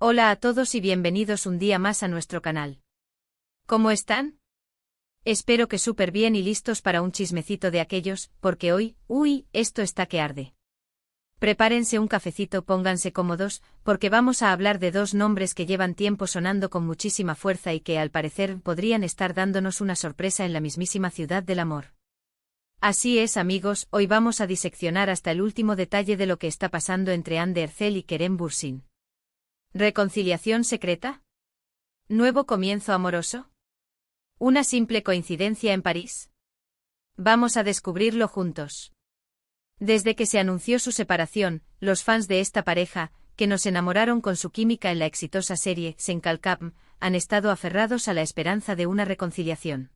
Hola a todos y bienvenidos un día más a nuestro canal. ¿Cómo están? Espero que súper bien y listos para un chismecito de aquellos, porque hoy, esto está que arde. Prepárense un cafecito, pónganse cómodos, porque vamos a hablar de dos nombres que llevan tiempo sonando con muchísima fuerza y que al parecer podrían estar dándonos una sorpresa en la mismísima ciudad del amor. Así es, amigos, hoy vamos a diseccionar hasta el último detalle de lo que está pasando entre Hande Erçel y Kerem Bürsin. ¿Reconciliación secreta? ¿Nuevo comienzo amoroso? ¿Una simple coincidencia en París? Vamos a descubrirlo juntos. Desde que se anunció su separación, los fans de esta pareja, que nos enamoraron con su química en la exitosa serie Senkalkam, han estado aferrados a la esperanza de una reconciliación.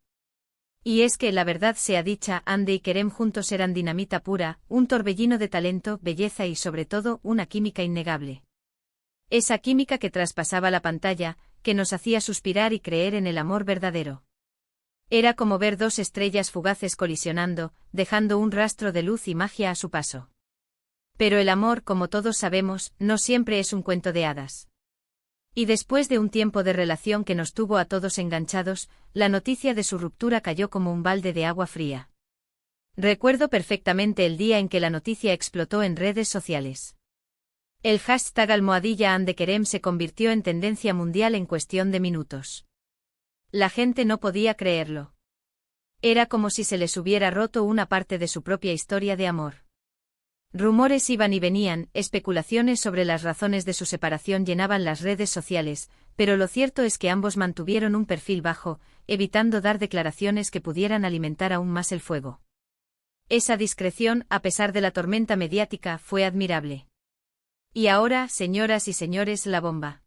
Y es que, la verdad sea dicha, Hande y Kerem juntos eran dinamita pura, un torbellino de talento, belleza y sobre todo, una química innegable. Esa química que traspasaba la pantalla, que nos hacía suspirar y creer en el amor verdadero. Era como ver dos estrellas fugaces colisionando, dejando un rastro de luz y magia a su paso. Pero el amor, como todos sabemos, no siempre es un cuento de hadas. Y después de un tiempo de relación que nos tuvo a todos enganchados, la noticia de su ruptura cayó como un balde de agua fría. Recuerdo perfectamente el día en que la noticia explotó en redes sociales. El hashtag #HandeKerem se convirtió en tendencia mundial en cuestión de minutos. La gente no podía creerlo. Era como si se les hubiera roto una parte de su propia historia de amor. Rumores iban y venían, especulaciones sobre las razones de su separación llenaban las redes sociales, pero lo cierto es que ambos mantuvieron un perfil bajo, evitando dar declaraciones que pudieran alimentar aún más el fuego. Esa discreción, a pesar de la tormenta mediática, fue admirable. Y ahora, señoras y señores, la bomba.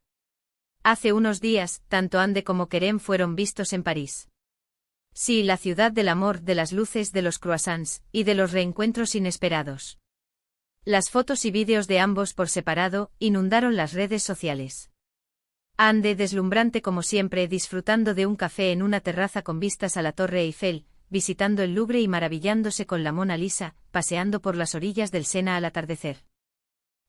Hace unos días, tanto Hande como Kerem fueron vistos en París. Sí, la ciudad del amor, de las luces, de los croissants, y de los reencuentros inesperados. Las fotos y vídeos de ambos por separado inundaron las redes sociales. Hande, deslumbrante como siempre, disfrutando de un café en una terraza con vistas a la Torre Eiffel, visitando el Louvre y maravillándose con la Mona Lisa, paseando por las orillas del Sena al atardecer.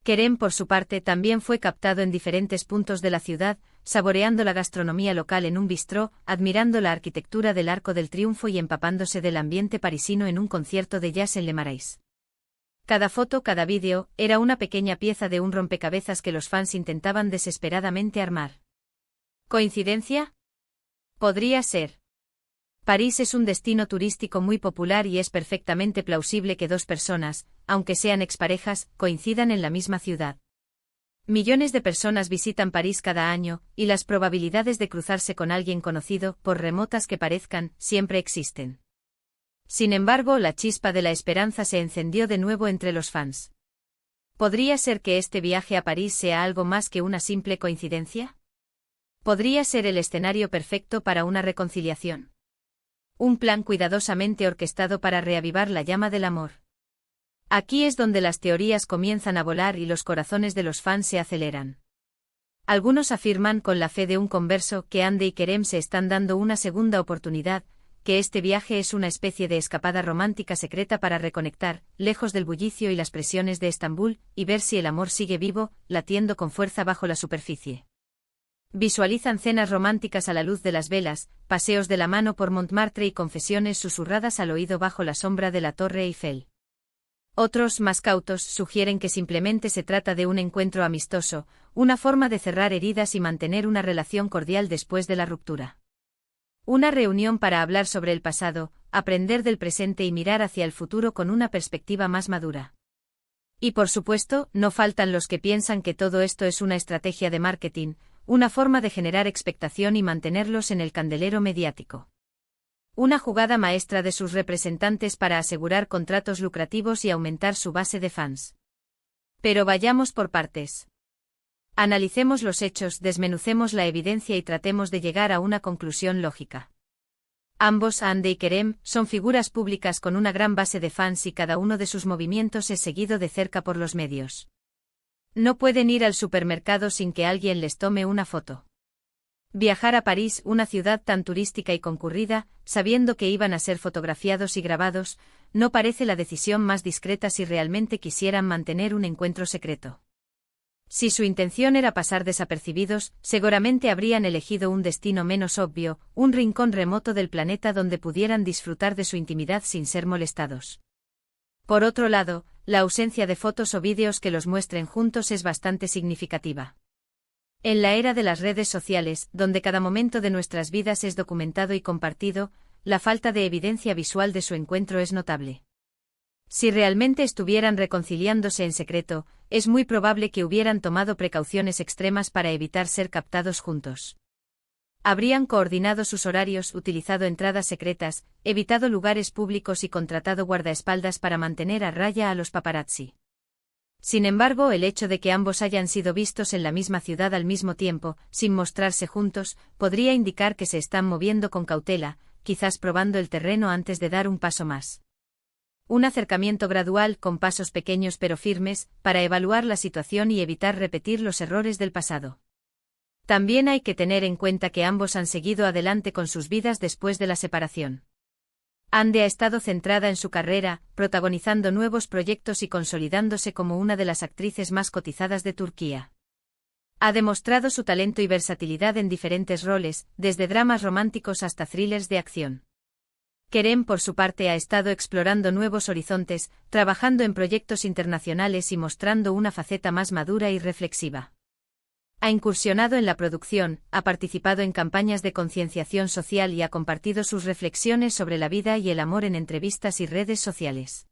Kerem, por su parte, también fue captado en diferentes puntos de la ciudad, saboreando la gastronomía local en un bistró, admirando la arquitectura del Arco del Triunfo y empapándose del ambiente parisino en un concierto de jazz en Le Marais. Cada foto, cada vídeo, era una pequeña pieza de un rompecabezas que los fans intentaban desesperadamente armar. ¿Coincidencia? Podría ser. París es un destino turístico muy popular y es perfectamente plausible que dos personas, aunque sean exparejas, coincidan en la misma ciudad. Millones de personas visitan París cada año, y las probabilidades de cruzarse con alguien conocido, por remotas que parezcan, siempre existen. Sin embargo, la chispa de la esperanza se encendió de nuevo entre los fans. ¿Podría ser que este viaje a París sea algo más que una simple coincidencia? ¿Podría ser el escenario perfecto para una reconciliación? Un plan cuidadosamente orquestado para reavivar la llama del amor. Aquí es donde las teorías comienzan a volar y los corazones de los fans se aceleran. Algunos afirman con la fe de un converso que Hande y Kerem se están dando una segunda oportunidad, que este viaje es una especie de escapada romántica secreta para reconectar, lejos del bullicio y las presiones de Estambul, y ver si el amor sigue vivo, latiendo con fuerza bajo la superficie. Visualizan cenas románticas a la luz de las velas, paseos de la mano por Montmartre y confesiones susurradas al oído bajo la sombra de la Torre Eiffel. Otros, más cautos, sugieren que simplemente se trata de un encuentro amistoso, una forma de cerrar heridas y mantener una relación cordial después de la ruptura. Una reunión para hablar sobre el pasado, aprender del presente y mirar hacia el futuro con una perspectiva más madura. Y por supuesto, no faltan los que piensan que todo esto es una estrategia de marketing, una forma de generar expectación y mantenerlos en el candelero mediático. Una jugada maestra de sus representantes para asegurar contratos lucrativos y aumentar su base de fans. Pero vayamos por partes. Analicemos los hechos, desmenucemos la evidencia y tratemos de llegar a una conclusión lógica. Ambos, Hande y Kerem, son figuras públicas con una gran base de fans y cada uno de sus movimientos es seguido de cerca por los medios. No pueden ir al supermercado sin que alguien les tome una foto. Viajar a París, una ciudad tan turística y concurrida, sabiendo que iban a ser fotografiados y grabados, no parece la decisión más discreta si realmente quisieran mantener un encuentro secreto. Si su intención era pasar desapercibidos, seguramente habrían elegido un destino menos obvio, un rincón remoto del planeta donde pudieran disfrutar de su intimidad sin ser molestados. Por otro lado, la ausencia de fotos o vídeos que los muestren juntos es bastante significativa. En la era de las redes sociales, donde cada momento de nuestras vidas es documentado y compartido, la falta de evidencia visual de su encuentro es notable. Si realmente estuvieran reconciliándose en secreto, es muy probable que hubieran tomado precauciones extremas para evitar ser captados juntos. Habrían coordinado sus horarios, utilizado entradas secretas, evitado lugares públicos y contratado guardaespaldas para mantener a raya a los paparazzi. Sin embargo, el hecho de que ambos hayan sido vistos en la misma ciudad al mismo tiempo, sin mostrarse juntos, podría indicar que se están moviendo con cautela, quizás probando el terreno antes de dar un paso más. Un acercamiento gradual, con pasos pequeños pero firmes, para evaluar la situación y evitar repetir los errores del pasado. También hay que tener en cuenta que ambos han seguido adelante con sus vidas después de la separación. Hande ha estado centrada en su carrera, protagonizando nuevos proyectos y consolidándose como una de las actrices más cotizadas de Turquía. Ha demostrado su talento y versatilidad en diferentes roles, desde dramas románticos hasta thrillers de acción. Kerem, por su parte, ha estado explorando nuevos horizontes, trabajando en proyectos internacionales y mostrando una faceta más madura y reflexiva. Ha incursionado en la producción, ha participado en campañas de concienciación social y ha compartido sus reflexiones sobre la vida y el amor en entrevistas y redes sociales.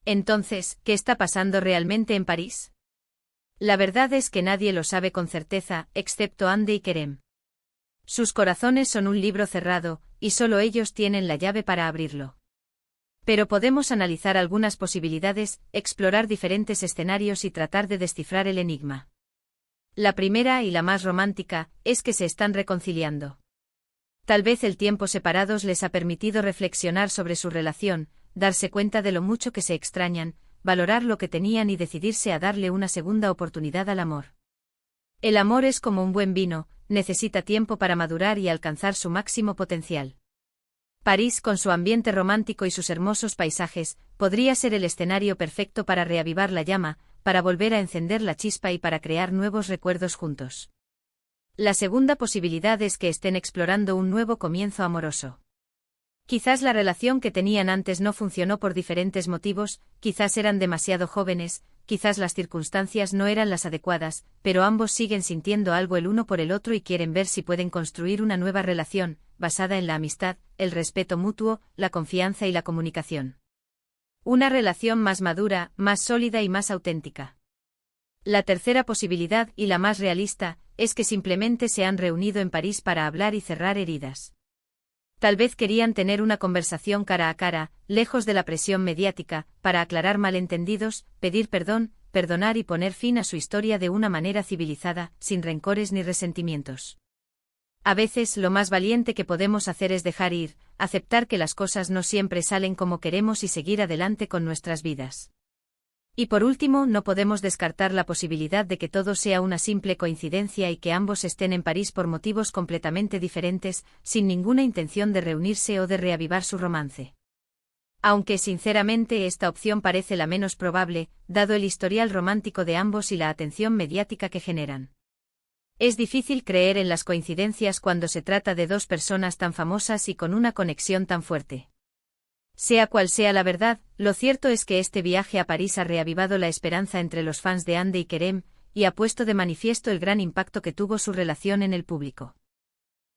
Entonces, ¿qué está pasando realmente en París? La verdad es que nadie lo sabe con certeza, excepto Hande y Kerem. Sus corazones son un libro cerrado, y solo ellos tienen la llave para abrirlo. Pero podemos analizar algunas posibilidades, explorar diferentes escenarios y tratar de descifrar el enigma. La primera, y la más romántica, es que se están reconciliando. Tal vez el tiempo separados les ha permitido reflexionar sobre su relación, darse cuenta de lo mucho que se extrañan, valorar lo que tenían y decidirse a darle una segunda oportunidad al amor. El amor es como un buen vino, necesita tiempo para madurar y alcanzar su máximo potencial. París, con su ambiente romántico y sus hermosos paisajes, podría ser el escenario perfecto para reavivar la llama, para volver a encender la chispa y para crear nuevos recuerdos juntos. La segunda posibilidad es que estén explorando un nuevo comienzo amoroso. Quizás la relación que tenían antes no funcionó por diferentes motivos, quizás eran demasiado jóvenes, quizás las circunstancias no eran las adecuadas, pero ambos siguen sintiendo algo el uno por el otro y quieren ver si pueden construir una nueva relación, basada en la amistad, el respeto mutuo, la confianza y la comunicación. Una relación más madura, más sólida y más auténtica. La tercera posibilidad, y la más realista, es que simplemente se han reunido en París para hablar y cerrar heridas. Tal vez querían tener una conversación cara a cara, lejos de la presión mediática, para aclarar malentendidos, pedir perdón, perdonar y poner fin a su historia de una manera civilizada, sin rencores ni resentimientos. A veces lo más valiente que podemos hacer es dejar ir, aceptar que las cosas no siempre salen como queremos y seguir adelante con nuestras vidas. Y por último, no podemos descartar la posibilidad de que todo sea una simple coincidencia y que ambos estén en París por motivos completamente diferentes, sin ninguna intención de reunirse o de reavivar su romance. Aunque sinceramente esta opción parece la menos probable, dado el historial romántico de ambos y la atención mediática que generan. Es difícil creer en las coincidencias cuando se trata de dos personas tan famosas y con una conexión tan fuerte. Sea cual sea la verdad, lo cierto es que este viaje a París ha reavivado la esperanza entre los fans de Hande y Kerem, y ha puesto de manifiesto el gran impacto que tuvo su relación en el público.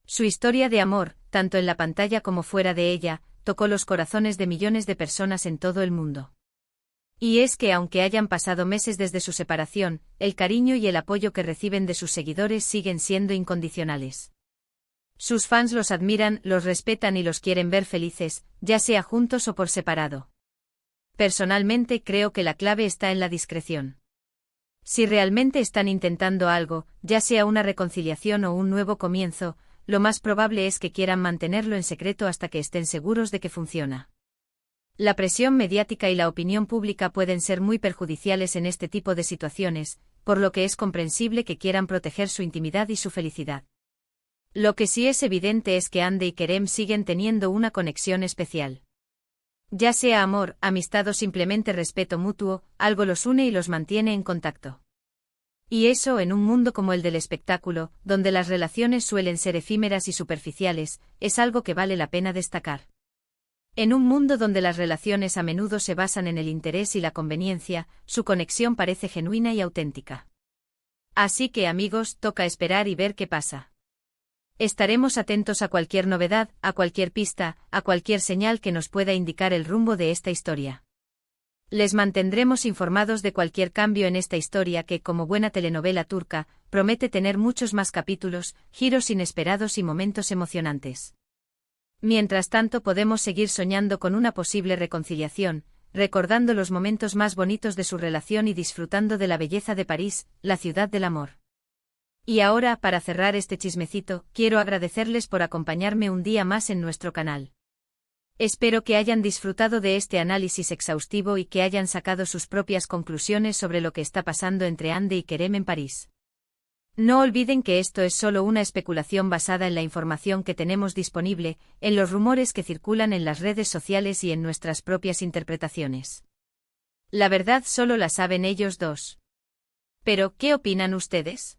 Su historia de amor, tanto en la pantalla como fuera de ella, tocó los corazones de millones de personas en todo el mundo. Y es que aunque hayan pasado meses desde su separación, el cariño y el apoyo que reciben de sus seguidores siguen siendo incondicionales. Sus fans los admiran, los respetan y los quieren ver felices, ya sea juntos o por separado. Personalmente creo que la clave está en la discreción. Si realmente están intentando algo, ya sea una reconciliación o un nuevo comienzo, lo más probable es que quieran mantenerlo en secreto hasta que estén seguros de que funciona. La presión mediática y la opinión pública pueden ser muy perjudiciales en este tipo de situaciones, por lo que es comprensible que quieran proteger su intimidad y su felicidad. Lo que sí es evidente es que Hande y Kerem siguen teniendo una conexión especial. Ya sea amor, amistad o simplemente respeto mutuo, algo los une y los mantiene en contacto. Y eso en un mundo como el del espectáculo, donde las relaciones suelen ser efímeras y superficiales, es algo que vale la pena destacar. En un mundo donde las relaciones a menudo se basan en el interés y la conveniencia, su conexión parece genuina y auténtica. Así que amigos, toca esperar y ver qué pasa. Estaremos atentos a cualquier novedad, a cualquier pista, a cualquier señal que nos pueda indicar el rumbo de esta historia. Les mantendremos informados de cualquier cambio en esta historia que, como buena telenovela turca, promete tener muchos más capítulos, giros inesperados y momentos emocionantes. Mientras tanto podemos seguir soñando con una posible reconciliación, recordando los momentos más bonitos de su relación y disfrutando de la belleza de París, la ciudad del amor. Y ahora, para cerrar este chismecito, quiero agradecerles por acompañarme un día más en nuestro canal. Espero que hayan disfrutado de este análisis exhaustivo y que hayan sacado sus propias conclusiones sobre lo que está pasando entre Ande y Kerem en París. No olviden que esto es solo una especulación basada en la información que tenemos disponible, en los rumores que circulan en las redes sociales y en nuestras propias interpretaciones. La verdad solo la saben ellos dos. Pero, ¿qué opinan ustedes?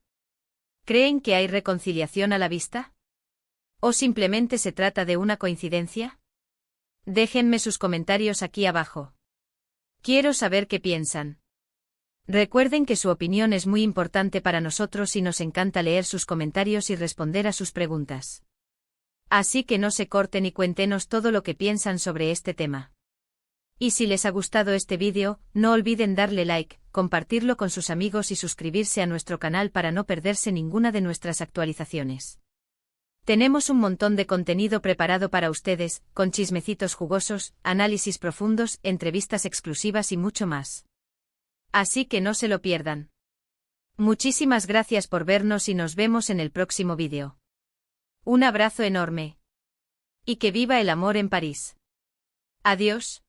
¿Creen que hay reconciliación a la vista? ¿O simplemente se trata de una coincidencia? Déjenme sus comentarios aquí abajo. Quiero saber qué piensan. Recuerden que su opinión es muy importante para nosotros y nos encanta leer sus comentarios y responder a sus preguntas. Así que no se corten y cuéntenos todo lo que piensan sobre este tema. Y si les ha gustado este vídeo, no olviden darle like, compartirlo con sus amigos y suscribirse a nuestro canal para no perderse ninguna de nuestras actualizaciones. Tenemos un montón de contenido preparado para ustedes, con chismecitos jugosos, análisis profundos, entrevistas exclusivas y mucho más. Así que no se lo pierdan. Muchísimas gracias por vernos y nos vemos en el próximo vídeo. Un abrazo enorme. Y que viva el amor en París. Adiós.